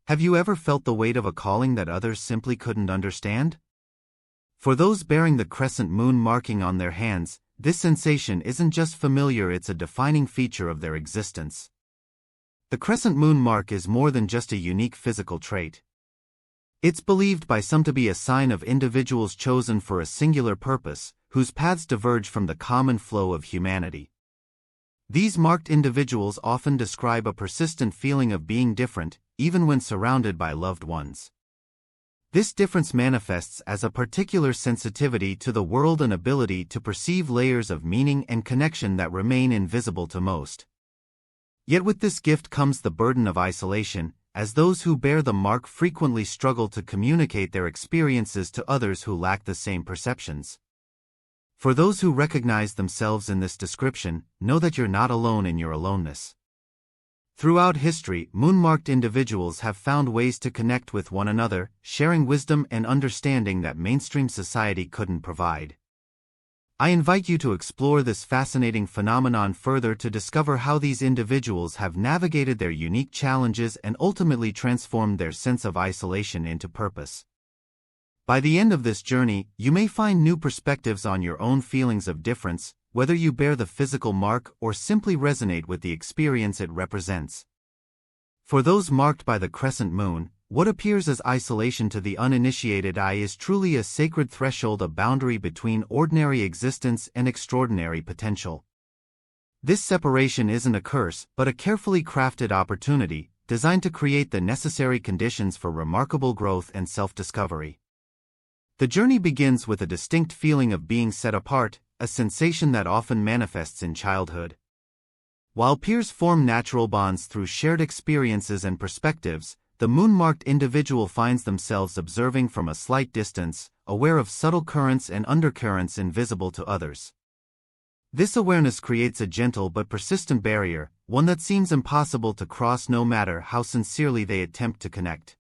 Have you ever felt the weight of a calling that others simply couldn't understand? For those bearing the crescent moon marking on their hands, this sensation isn't just familiar, it's a defining feature of their existence. The crescent moon mark is more than just a unique physical trait. It's believed by some to be a sign of individuals chosen for a singular purpose, whose paths diverge from the common flow of humanity. These marked individuals often describe a persistent feeling of being different, even when surrounded by loved ones. This difference manifests as a particular sensitivity to the world and ability to perceive layers of meaning and connection that remain invisible to most. Yet with this gift comes the burden of isolation, as those who bear the mark frequently struggle to communicate their experiences to others who lack the same perceptions. For those who recognize themselves in this description, know that you're not alone in your aloneness. Throughout history, moon-marked individuals have found ways to connect with one another, sharing wisdom and understanding that mainstream society couldn't provide. I invite you to explore this fascinating phenomenon further to discover how these individuals have navigated their unique challenges and ultimately transformed their sense of isolation into purpose. By the end of this journey, you may find new perspectives on your own feelings of difference, whether you bear the physical mark or simply resonate with the experience it represents. For those marked by the crescent moon, what appears as isolation to the uninitiated eye is truly a sacred threshold, a boundary between ordinary existence and extraordinary potential. This separation isn't a curse, but a carefully crafted opportunity, designed to create the necessary conditions for remarkable growth and self-discovery. The journey begins with a distinct feeling of being set apart, a sensation that often manifests in childhood. While peers form natural bonds through shared experiences and perspectives, the moon-marked individual finds themselves observing from a slight distance, aware of subtle currents and undercurrents invisible to others. This awareness creates a gentle but persistent barrier, one that seems impossible to cross no matter how sincerely they attempt to connect.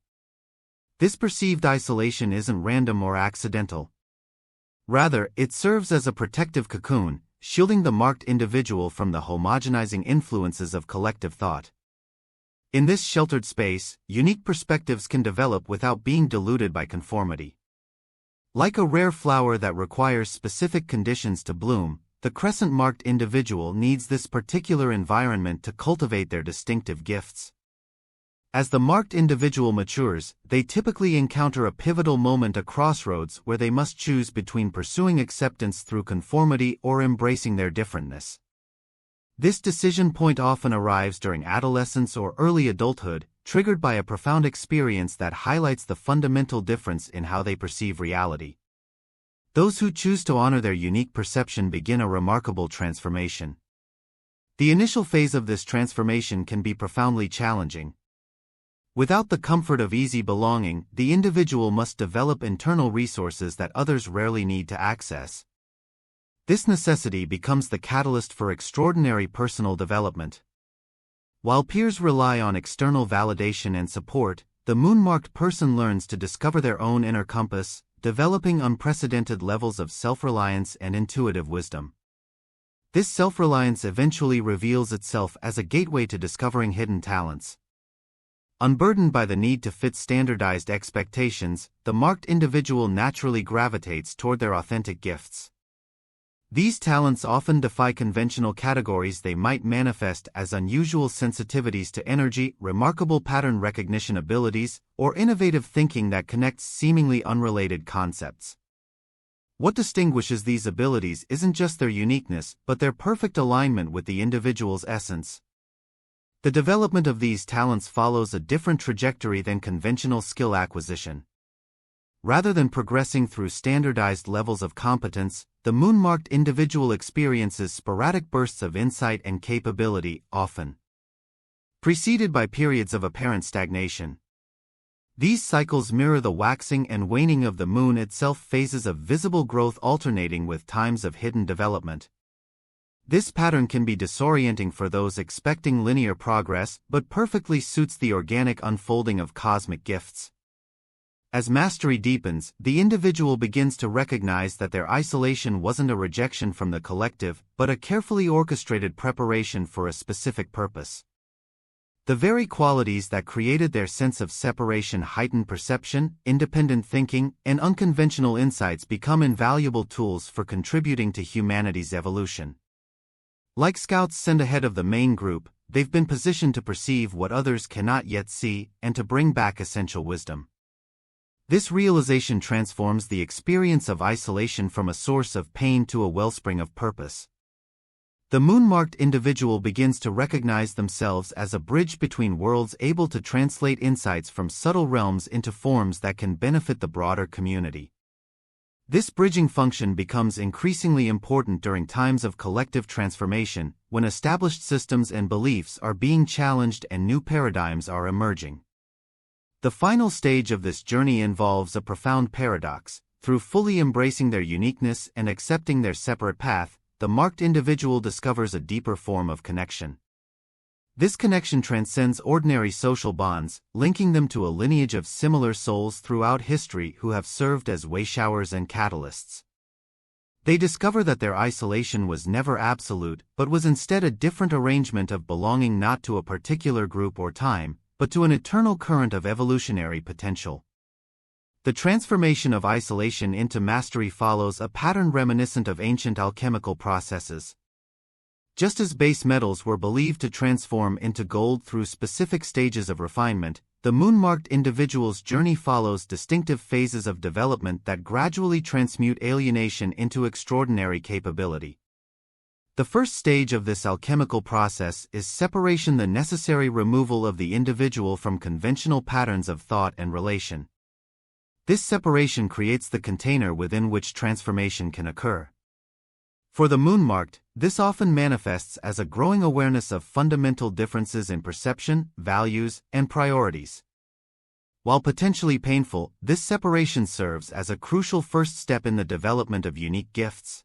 This perceived isolation isn't random or accidental. Rather, it serves as a protective cocoon, shielding the marked individual from the homogenizing influences of collective thought. In this sheltered space, unique perspectives can develop without being diluted by conformity. Like a rare flower that requires specific conditions to bloom, the crescent-marked individual needs this particular environment to cultivate their distinctive gifts. As the marked individual matures, they typically encounter a pivotal moment, a crossroads where they must choose between pursuing acceptance through conformity or embracing their differentness. This decision point often arrives during adolescence or early adulthood, triggered by a profound experience that highlights the fundamental difference in how they perceive reality. Those who choose to honor their unique perception begin a remarkable transformation. The initial phase of this transformation can be profoundly challenging. Without the comfort of easy belonging, the individual must develop internal resources that others rarely need to access. This necessity becomes the catalyst for extraordinary personal development. While peers rely on external validation and support, the moon-marked person learns to discover their own inner compass, developing unprecedented levels of self-reliance and intuitive wisdom. This self-reliance eventually reveals itself as a gateway to discovering hidden talents. Unburdened by the need to fit standardized expectations, the marked individual naturally gravitates toward their authentic gifts. These talents often defy conventional categories. They might manifest as unusual sensitivities to energy, remarkable pattern recognition abilities, or innovative thinking that connects seemingly unrelated concepts. What distinguishes these abilities isn't just their uniqueness, but their perfect alignment with the individual's essence. The development of these talents follows a different trajectory than conventional skill acquisition. Rather than progressing through standardized levels of competence, the moon-marked individual experiences sporadic bursts of insight and capability, often preceded by periods of apparent stagnation. These cycles mirror the waxing and waning of the moon itself, phases of visible growth alternating with times of hidden development. This pattern can be disorienting for those expecting linear progress, but perfectly suits the organic unfolding of cosmic gifts. As mastery deepens, the individual begins to recognize that their isolation wasn't a rejection from the collective, but a carefully orchestrated preparation for a specific purpose. The very qualities that created their sense of separation, heightened perception, independent thinking, and unconventional insights become invaluable tools for contributing to humanity's evolution. Like scouts sent ahead of the main group, they've been positioned to perceive what others cannot yet see and to bring back essential wisdom. This realization transforms the experience of isolation from a source of pain to a wellspring of purpose. The moon-marked individual begins to recognize themselves as a bridge between worlds, able to translate insights from subtle realms into forms that can benefit the broader community. This bridging function becomes increasingly important during times of collective transformation, when established systems and beliefs are being challenged and new paradigms are emerging. The final stage of this journey involves a profound paradox. Through fully embracing their uniqueness and accepting their separate path, the marked individual discovers a deeper form of connection. This connection transcends ordinary social bonds, linking them to a lineage of similar souls throughout history who have served as wayshowers and catalysts. They discover that their isolation was never absolute, but was instead a different arrangement of belonging not to a particular group or time, but to an eternal current of evolutionary potential. The transformation of isolation into mastery follows a pattern reminiscent of ancient alchemical processes. Just as base metals were believed to transform into gold through specific stages of refinement, the moon-marked individual's journey follows distinctive phases of development that gradually transmute alienation into extraordinary capability. The first stage of this alchemical process is separation, the necessary removal of the individual from conventional patterns of thought and relation. This separation creates the container within which transformation can occur. For the moon-marked, this often manifests as a growing awareness of fundamental differences in perception, values, and priorities. While potentially painful, this separation serves as a crucial first step in the development of unique gifts.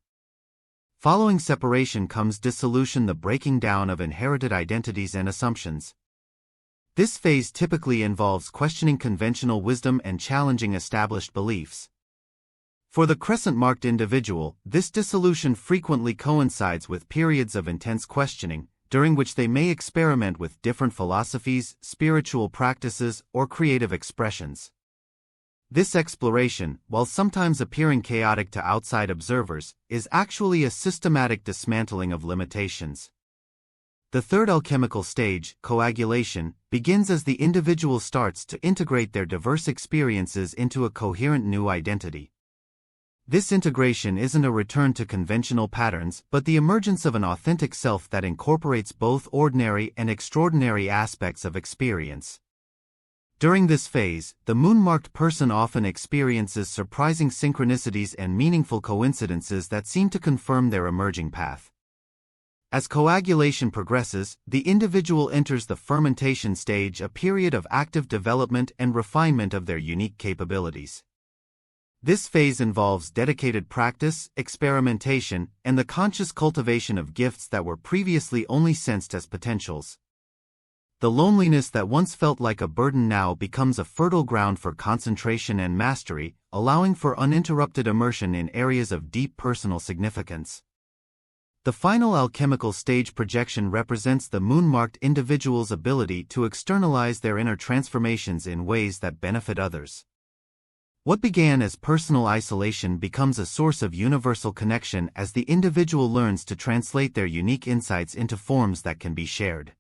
Following separation comes dissolution, the breaking down of inherited identities and assumptions. This phase typically involves questioning conventional wisdom and challenging established beliefs. For the crescent-marked individual, this dissolution frequently coincides with periods of intense questioning, during which they may experiment with different philosophies, spiritual practices, or creative expressions. This exploration, while sometimes appearing chaotic to outside observers, is actually a systematic dismantling of limitations. The third alchemical stage, coagulation, begins as the individual starts to integrate their diverse experiences into a coherent new identity. This integration isn't a return to conventional patterns, but the emergence of an authentic self that incorporates both ordinary and extraordinary aspects of experience. During this phase, the moon-marked person often experiences surprising synchronicities and meaningful coincidences that seem to confirm their emerging path. As coagulation progresses, the individual enters the fermentation stage, a period of active development and refinement of their unique capabilities. This phase involves dedicated practice, experimentation, and the conscious cultivation of gifts that were previously only sensed as potentials. The loneliness that once felt like a burden now becomes a fertile ground for concentration and mastery, allowing for uninterrupted immersion in areas of deep personal significance. The final alchemical stage, projection, represents the moon-marked individual's ability to externalize their inner transformations in ways that benefit others. What began as personal isolation becomes a source of universal connection as the individual learns to translate their unique insights into forms that can be shared.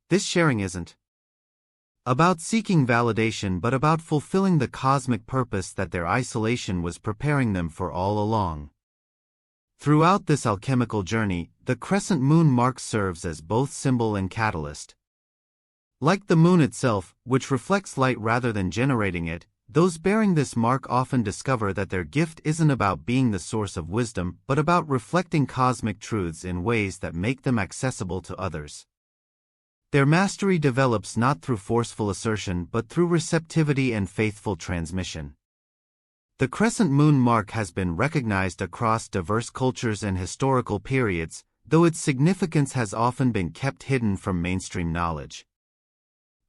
This sharing isn't about seeking validation but about fulfilling the cosmic purpose that their isolation was preparing them for all along. Throughout this alchemical journey, the crescent moon mark serves as both symbol and catalyst. Like the moon itself, which reflects light rather than generating it, those bearing this mark often discover that their gift isn't about being the source of wisdom, but about reflecting cosmic truths in ways that make them accessible to others. Their mastery develops not through forceful assertion but through receptivity and faithful transmission. The crescent moon mark has been recognized across diverse cultures and historical periods, though its significance has often been kept hidden from mainstream knowledge.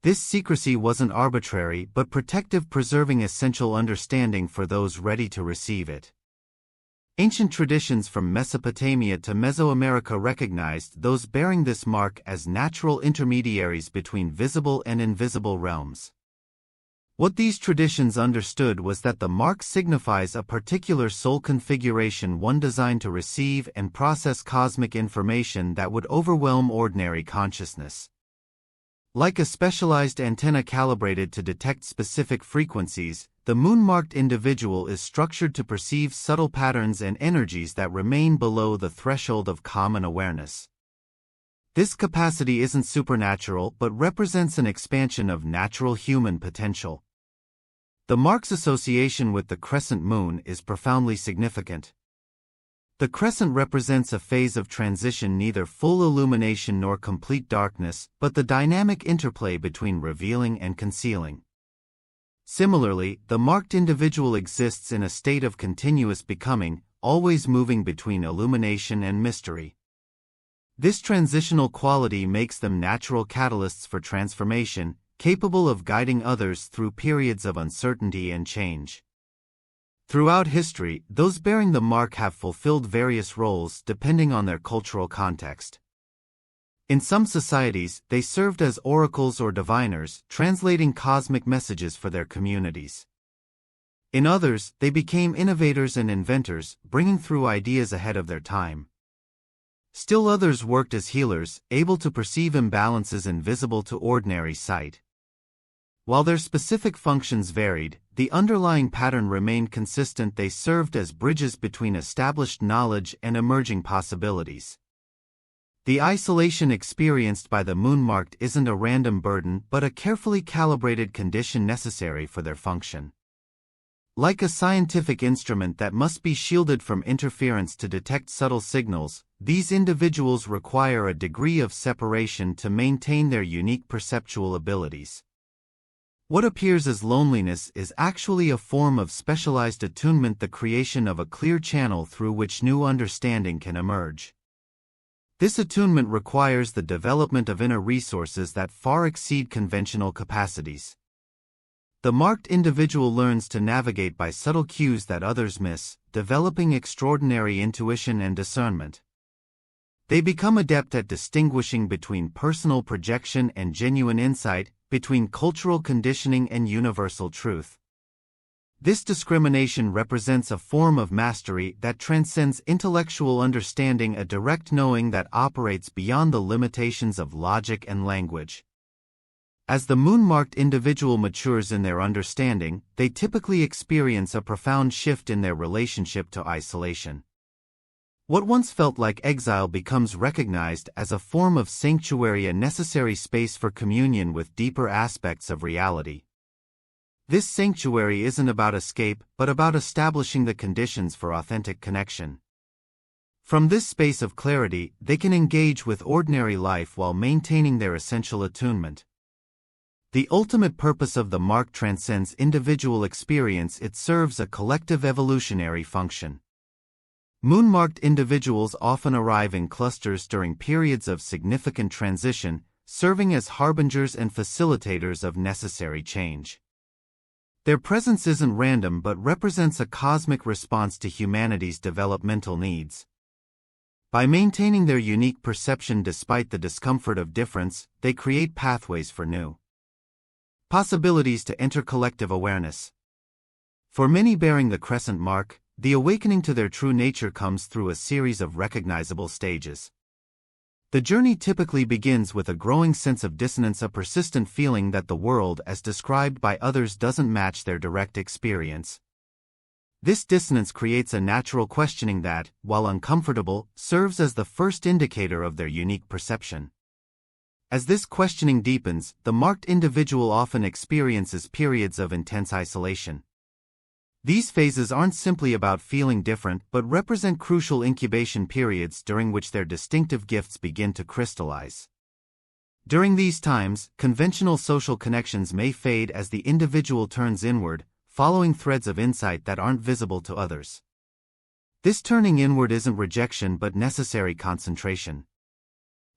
This secrecy wasn't arbitrary but protective, preserving essential understanding for those ready to receive it. Ancient traditions from Mesopotamia to Mesoamerica recognized those bearing this mark as natural intermediaries between visible and invisible realms. What these traditions understood was that the mark signifies a particular soul configuration, one designed to receive and process cosmic information that would overwhelm ordinary consciousness. Like a specialized antenna calibrated to detect specific frequencies, the moon-marked individual is structured to perceive subtle patterns and energies that remain below the threshold of common awareness. This capacity isn't supernatural but represents an expansion of natural human potential. The mark's association with the crescent moon is profoundly significant. The crescent represents a phase of transition, neither full illumination nor complete darkness, but the dynamic interplay between revealing and concealing. Similarly, the marked individual exists in a state of continuous becoming, always moving between illumination and mystery. This transitional quality makes them natural catalysts for transformation, capable of guiding others through periods of uncertainty and change. Throughout history, those bearing the mark have fulfilled various roles depending on their cultural context. In some societies, they served as oracles or diviners, translating cosmic messages for their communities. In others, they became innovators and inventors, bringing through ideas ahead of their time. Still others worked as healers, able to perceive imbalances invisible to ordinary sight. While their specific functions varied, the underlying pattern remained consistent. They served as bridges between established knowledge and emerging possibilities. The isolation experienced by the moon-marked isn't a random burden but a carefully calibrated condition necessary for their function. Like a scientific instrument that must be shielded from interference to detect subtle signals, these individuals require a degree of separation to maintain their unique perceptual abilities. What appears as loneliness is actually a form of specialized attunement, the creation of a clear channel through which new understanding can emerge. This attunement requires the development of inner resources that far exceed conventional capacities. The marked individual learns to navigate by subtle cues that others miss, developing extraordinary intuition and discernment. They become adept at distinguishing between personal projection and genuine insight, between cultural conditioning and universal truth. This discrimination represents a form of mastery that transcends intellectual understanding, a direct knowing that operates beyond the limitations of logic and language. As the moon-marked individual matures in their understanding, they typically experience a profound shift in their relationship to isolation. What once felt like exile becomes recognized as a form of sanctuary, a necessary space for communion with deeper aspects of reality. This sanctuary isn't about escape, but about establishing the conditions for authentic connection. From this space of clarity, they can engage with ordinary life while maintaining their essential attunement. The ultimate purpose of the mark transcends individual experience. It serves a collective evolutionary function. Moon-marked individuals often arrive in clusters during periods of significant transition, serving as harbingers and facilitators of necessary change. Their presence isn't random but represents a cosmic response to humanity's developmental needs. By maintaining their unique perception despite the discomfort of difference, they create pathways for new possibilities to enter collective awareness. For many bearing the crescent mark, the awakening to their true nature comes through a series of recognizable stages. The journey typically begins with a growing sense of dissonance, a persistent feeling that the world as described by others doesn't match their direct experience. This dissonance creates a natural questioning that, while uncomfortable, serves as the first indicator of their unique perception. As this questioning deepens, the marked individual often experiences periods of intense isolation. These phases aren't simply about feeling different but represent crucial incubation periods during which their distinctive gifts begin to crystallize. During these times, conventional social connections may fade as the individual turns inward, following threads of insight that aren't visible to others. This turning inward isn't rejection but necessary concentration.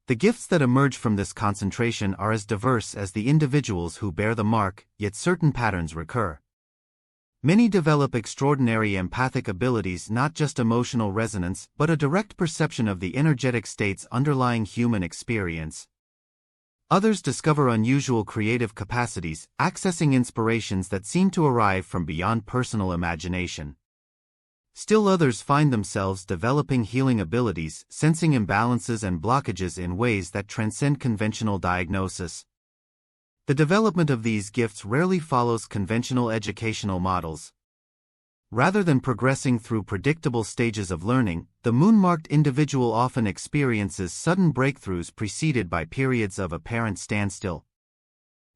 The gifts that emerge from this concentration are as diverse as the individuals who bear the mark, yet certain patterns recur. Many develop extraordinary empathic abilities, not just emotional resonance, but a direct perception of the energetic states underlying human experience. Others discover unusual creative capacities, accessing inspirations that seem to arrive from beyond personal imagination. Still others find themselves developing healing abilities, sensing imbalances and blockages in ways that transcend conventional diagnosis. The development of these gifts rarely follows conventional educational models. Rather than progressing through predictable stages of learning, the moon-marked individual often experiences sudden breakthroughs preceded by periods of apparent standstill.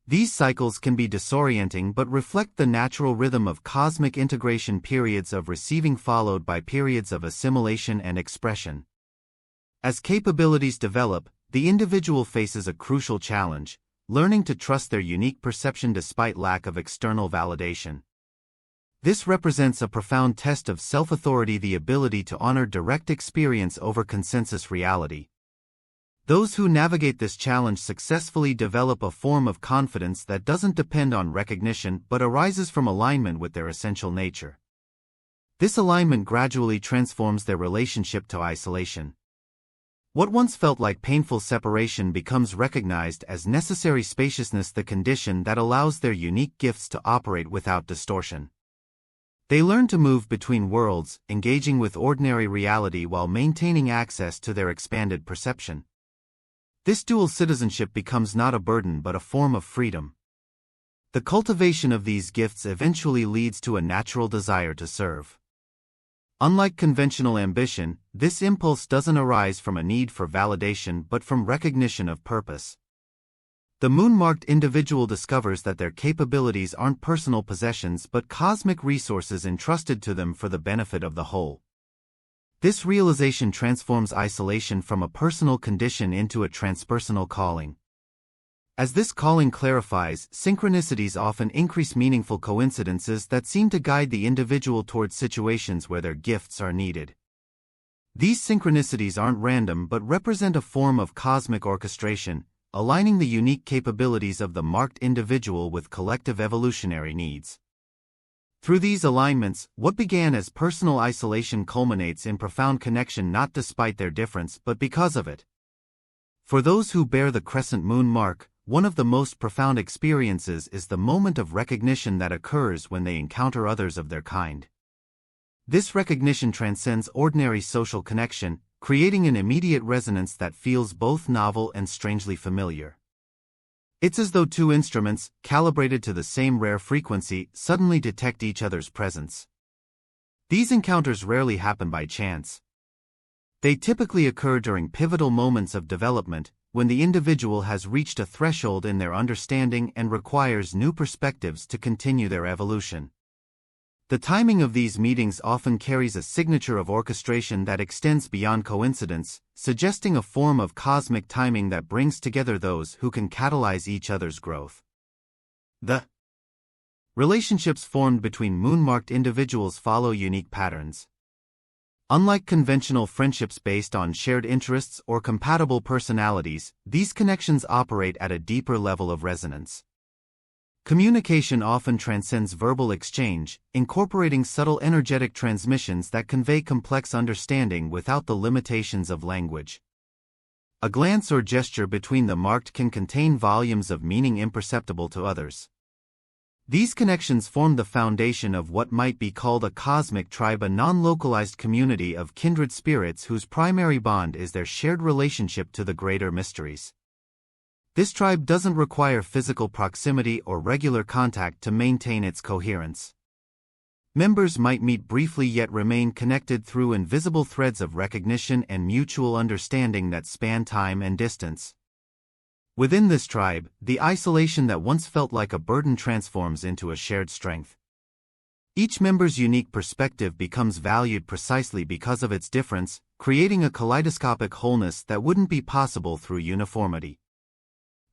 These cycles can be disorienting but reflect the natural rhythm of cosmic integration, periods of receiving followed by periods of assimilation and expression. As capabilities develop, the individual faces a crucial challenge: learning to trust their unique perception despite lack of external validation. This represents a profound test of self-authority, the ability to honor direct experience over consensus reality. Those who navigate this challenge successfully develop a form of confidence that doesn't depend on recognition but arises from alignment with their essential nature. This alignment gradually transforms their relationship to isolation. What once felt like painful separation becomes recognized as necessary spaciousness, the condition that allows their unique gifts to operate without distortion. They learn to move between worlds, engaging with ordinary reality while maintaining access to their expanded perception. This dual citizenship becomes not a burden but a form of freedom. The cultivation of these gifts eventually leads to a natural desire to serve. Unlike conventional ambition, this impulse doesn't arise from a need for validation but from recognition of purpose. The moon-marked individual discovers that their capabilities aren't personal possessions but cosmic resources entrusted to them for the benefit of the whole. This realization transforms isolation from a personal condition into a transpersonal calling. As this calling clarifies, synchronicities often increase, meaningful coincidences that seem to guide the individual towards situations where their gifts are needed. These synchronicities aren't random but represent a form of cosmic orchestration, aligning the unique capabilities of the marked individual with collective evolutionary needs. Through these alignments, what began as personal isolation culminates in profound connection, not despite their difference but because of it. For those who bear the crescent moon mark, one of the most profound experiences is the moment of recognition that occurs when they encounter others of their kind. This recognition transcends ordinary social connection, creating an immediate resonance that feels both novel and strangely familiar. It's as though two instruments, calibrated to the same rare frequency, suddenly detect each other's presence. These encounters rarely happen by chance. They typically occur during pivotal moments of development, when the individual has reached a threshold in their understanding and requires new perspectives to continue their evolution. The timing of these meetings often carries a signature of orchestration that extends beyond coincidence, suggesting a form of cosmic timing that brings together those who can catalyze each other's growth. The relationships formed between moon-marked individuals follow unique patterns. Unlike conventional friendships based on shared interests or compatible personalities, these connections operate at a deeper level of resonance. Communication often transcends verbal exchange, incorporating subtle energetic transmissions that convey complex understanding without the limitations of language. A glance or gesture between the marked can contain volumes of meaning imperceptible to others. These connections form the foundation of what might be called a cosmic tribe, a non-localized community of kindred spirits whose primary bond is their shared relationship to the greater mysteries. This tribe doesn't require physical proximity or regular contact to maintain its coherence. Members might meet briefly yet remain connected through invisible threads of recognition and mutual understanding that span time and distance. Within this tribe, the isolation that once felt like a burden transforms into a shared strength. Each member's unique perspective becomes valued precisely because of its difference, creating a kaleidoscopic wholeness that wouldn't be possible through uniformity.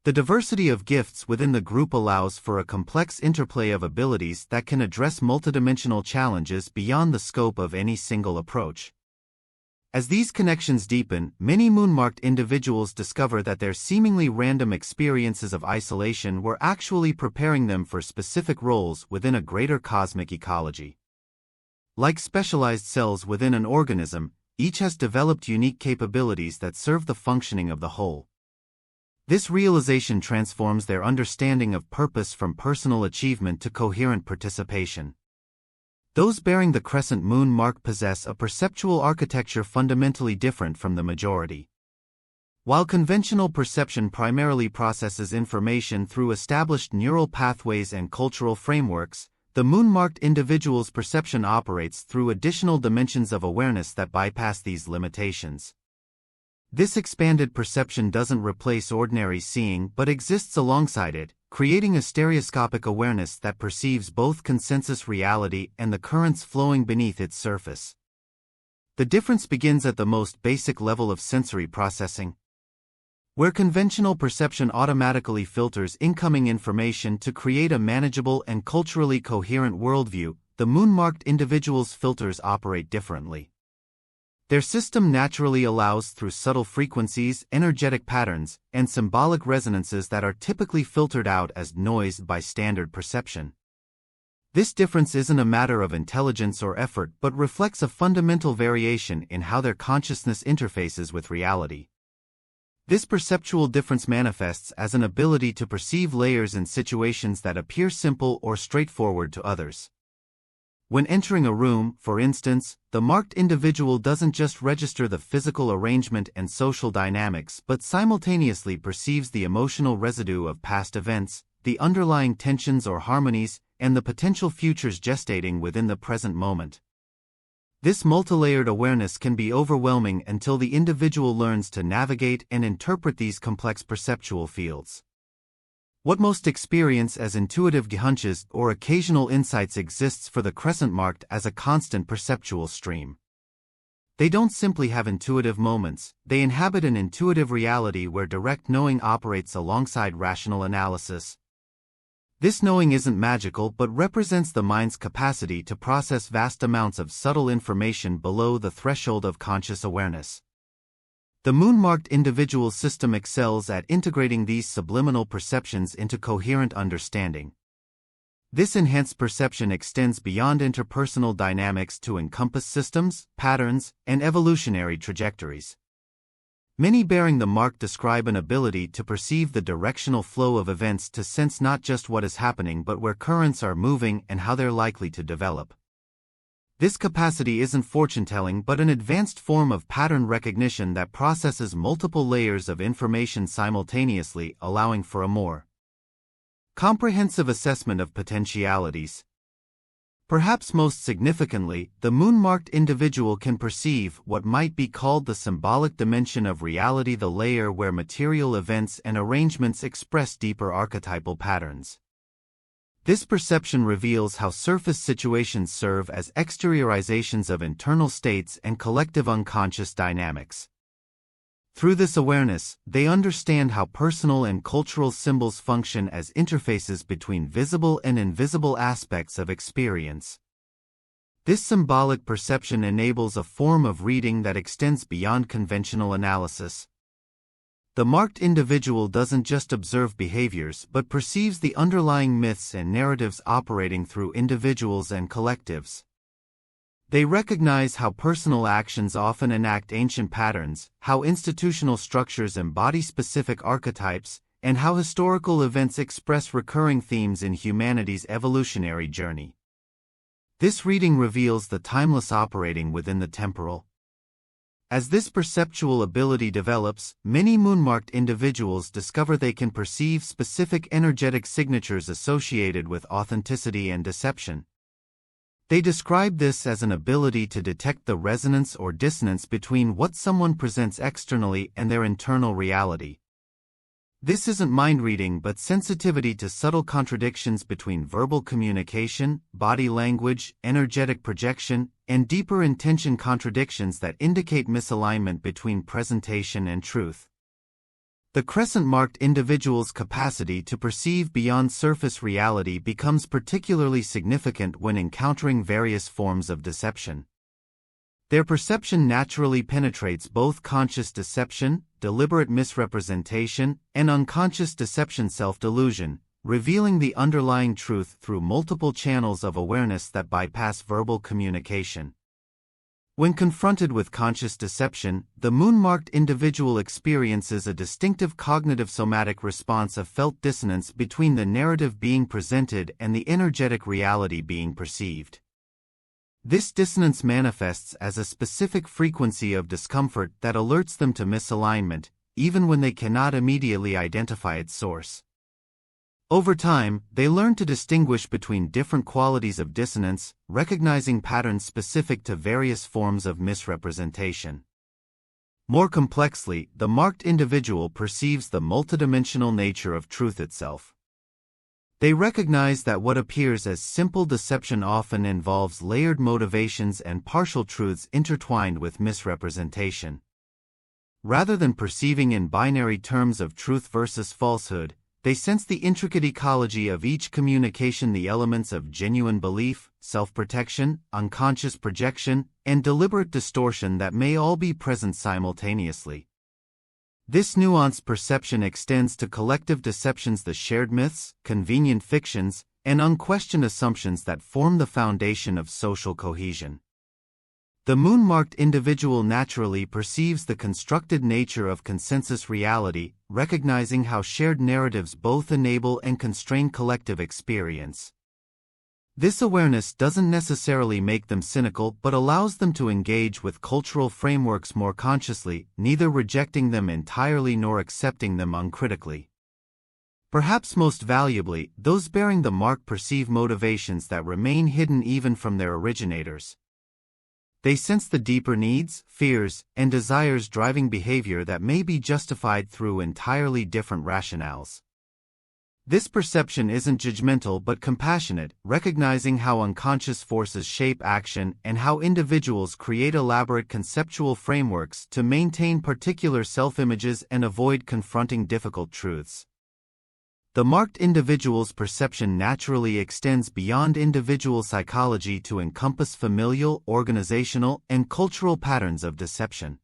The diversity of gifts within the group allows for a complex interplay of abilities that can address multidimensional challenges beyond the scope of any single approach. As these connections deepen, many moon-marked individuals discover that their seemingly random experiences of isolation were actually preparing them for specific roles within a greater cosmic ecology. Like specialized cells within an organism, each has developed unique capabilities that serve the functioning of the whole. This realization transforms their understanding of purpose from personal achievement to coherent participation. Those bearing the crescent moon mark possess a perceptual architecture fundamentally different from the majority. While conventional perception primarily processes information through established neural pathways and cultural frameworks, the moon-marked individual's perception operates through additional dimensions of awareness that bypass these limitations. This expanded perception doesn't replace ordinary seeing but exists alongside it, creating a stereoscopic awareness that perceives both consensus reality and the currents flowing beneath its surface. The difference begins at the most basic level of sensory processing. Where conventional perception automatically filters incoming information to create a manageable and culturally coherent worldview, the moon-marked individual's filters operate differently. Their system naturally allows through subtle frequencies, energetic patterns, and symbolic resonances that are typically filtered out as noise by standard perception. This difference isn't a matter of intelligence or effort but reflects a fundamental variation in how their consciousness interfaces with reality. This perceptual difference manifests as an ability to perceive layers in situations that appear simple or straightforward to others. When entering a room, for instance, the marked individual doesn't just register the physical arrangement and social dynamics but simultaneously perceives the emotional residue of past events, the underlying tensions or harmonies, and the potential futures gestating within the present moment. This multilayered awareness can be overwhelming until the individual learns to navigate and interpret these complex perceptual fields. What most experience as intuitive hunches or occasional insights exists for the crescent marked as a constant perceptual stream. They don't simply have intuitive moments, they inhabit an intuitive reality where direct knowing operates alongside rational analysis. This knowing isn't magical but represents the mind's capacity to process vast amounts of subtle information below the threshold of conscious awareness. The moon-marked individual system excels at integrating these subliminal perceptions into coherent understanding. This enhanced perception extends beyond interpersonal dynamics to encompass systems, patterns, and evolutionary trajectories. Many bearing the mark describe an ability to perceive the directional flow of events, to sense not just what is happening but where currents are moving and how they're likely to develop. This capacity isn't fortune-telling but an advanced form of pattern recognition that processes multiple layers of information simultaneously, allowing for a more comprehensive assessment of potentialities. Perhaps most significantly, the moon-marked individual can perceive what might be called the symbolic dimension of reality, the layer where material events and arrangements express deeper archetypal patterns. This perception reveals how surface situations serve as exteriorizations of internal states and collective unconscious dynamics. Through this awareness, they understand how personal and cultural symbols function as interfaces between visible and invisible aspects of experience. This symbolic perception enables a form of reading that extends beyond conventional analysis. The marked individual doesn't just observe behaviors but perceives the underlying myths and narratives operating through individuals and collectives. They recognize how personal actions often enact ancient patterns, how institutional structures embody specific archetypes, and how historical events express recurring themes in humanity's evolutionary journey. This reading reveals the timeless operating within the temporal. As this perceptual ability develops, many moon-marked individuals discover they can perceive specific energetic signatures associated with authenticity and deception. They describe this as an ability to detect the resonance or dissonance between what someone presents externally and their internal reality. This isn't mind reading but sensitivity to subtle contradictions between verbal communication, body language, energetic projection, and deeper intention, contradictions that indicate misalignment between presentation and truth. The crescent-marked individual's capacity to perceive beyond surface reality becomes particularly significant when encountering various forms of deception. Their perception naturally penetrates both conscious deception, deliberate misrepresentation, and unconscious deception self-delusion, revealing the underlying truth through multiple channels of awareness that bypass verbal communication. When confronted with conscious deception, the moon-marked individual experiences a distinctive cognitive somatic response of felt dissonance between the narrative being presented and the energetic reality being perceived. This dissonance manifests as a specific frequency of discomfort that alerts them to misalignment, even when they cannot immediately identify its source. Over time, they learn to distinguish between different qualities of dissonance, recognizing patterns specific to various forms of misrepresentation. More complexly, the marked individual perceives the multidimensional nature of truth itself. They recognize that what appears as simple deception often involves layered motivations and partial truths intertwined with misrepresentation. Rather than perceiving in binary terms of truth versus falsehood, they sense the intricate ecology of each communication, the elements of genuine belief, self-protection, unconscious projection, and deliberate distortion that may all be present simultaneously. This nuanced perception extends to collective deceptions, the shared myths, convenient fictions, and unquestioned assumptions that form the foundation of social cohesion. The moon-marked individual naturally perceives the constructed nature of consensus reality, recognizing how shared narratives both enable and constrain collective experience. This awareness doesn't necessarily make them cynical but allows them to engage with cultural frameworks more consciously, neither rejecting them entirely nor accepting them uncritically. Perhaps most valuably, those bearing the mark perceive motivations that remain hidden even from their originators. They sense the deeper needs, fears, and desires driving behavior that may be justified through entirely different rationales. This perception isn't judgmental but compassionate, recognizing how unconscious forces shape action and how individuals create elaborate conceptual frameworks to maintain particular self-images and avoid confronting difficult truths. The marked individual's perception naturally extends beyond individual psychology to encompass familial, organizational, and cultural patterns of deception.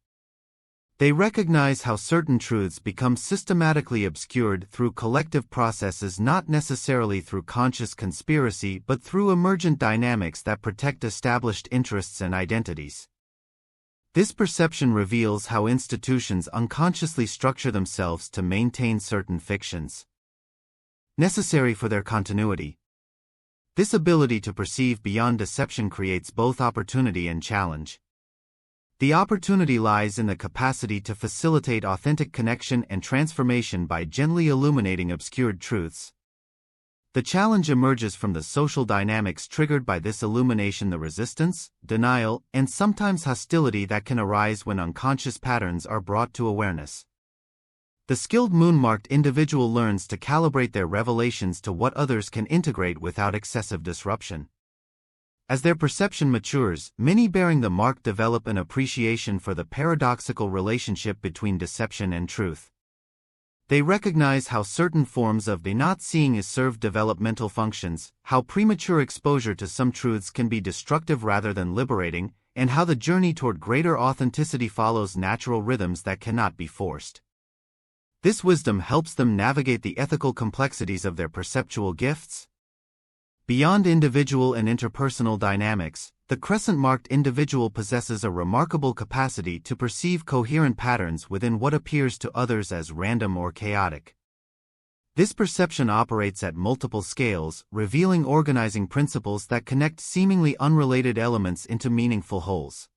They recognize how certain truths become systematically obscured through collective processes, not necessarily through conscious conspiracy but through emergent dynamics that protect established interests and identities. This perception reveals how institutions unconsciously structure themselves to maintain certain fictions necessary for their continuity. This ability to perceive beyond deception creates both opportunity and challenge. The opportunity lies in the capacity to facilitate authentic connection and transformation by gently illuminating obscured truths. The challenge emerges from the social dynamics triggered by this illumination, the resistance, denial, and sometimes hostility that can arise when unconscious patterns are brought to awareness. The skilled moon-marked individual learns to calibrate their revelations to what others can integrate without excessive disruption. As their perception matures, many bearing the mark develop an appreciation for the paradoxical relationship between deception and truth. They recognize how certain forms of the not seeing is serve developmental functions, how premature exposure to some truths can be destructive rather than liberating, and how the journey toward greater authenticity follows natural rhythms that cannot be forced. This wisdom helps them navigate the ethical complexities of their perceptual gifts. Beyond individual and interpersonal dynamics, the crescent-marked individual possesses a remarkable capacity to perceive coherent patterns within what appears to others as random or chaotic. This perception operates at multiple scales, revealing organizing principles that connect seemingly unrelated elements into meaningful wholes.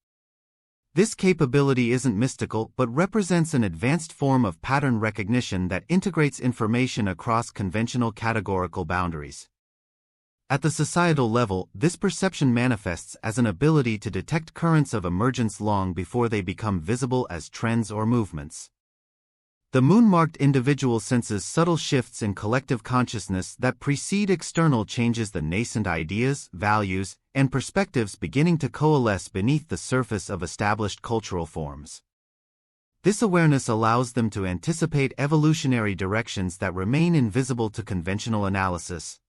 This capability isn't mystical but represents an advanced form of pattern recognition that integrates information across conventional categorical boundaries. At the societal level, this perception manifests as an ability to detect currents of emergence long before they become visible as trends or movements. The moon-marked individual senses subtle shifts in collective consciousness that precede external changes, the nascent ideas, values, and perspectives beginning to coalesce beneath the surface of established cultural forms. This awareness allows them to anticipate evolutionary directions that remain invisible to conventional analysis.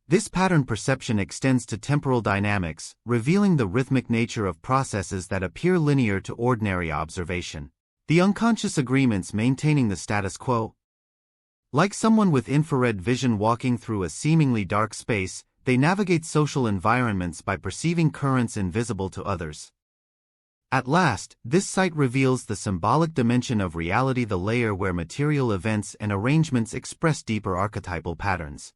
This pattern perception extends to temporal dynamics, revealing the rhythmic nature of processes that appear linear to ordinary observation. The unconscious agreements maintaining the status quo. Like someone with infrared vision walking through a seemingly dark space, they navigate social environments by perceiving currents invisible to others. At last, this sight reveals the symbolic dimension of reality, the layer where material events and arrangements express deeper archetypal patterns.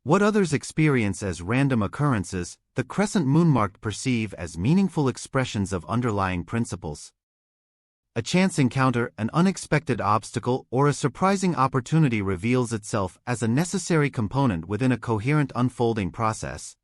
What others experience as random occurrences, the crescent moonmarked perceive as meaningful expressions of underlying principles. A chance encounter, an unexpected obstacle, or a surprising opportunity reveals itself as a necessary component within a coherent unfolding process.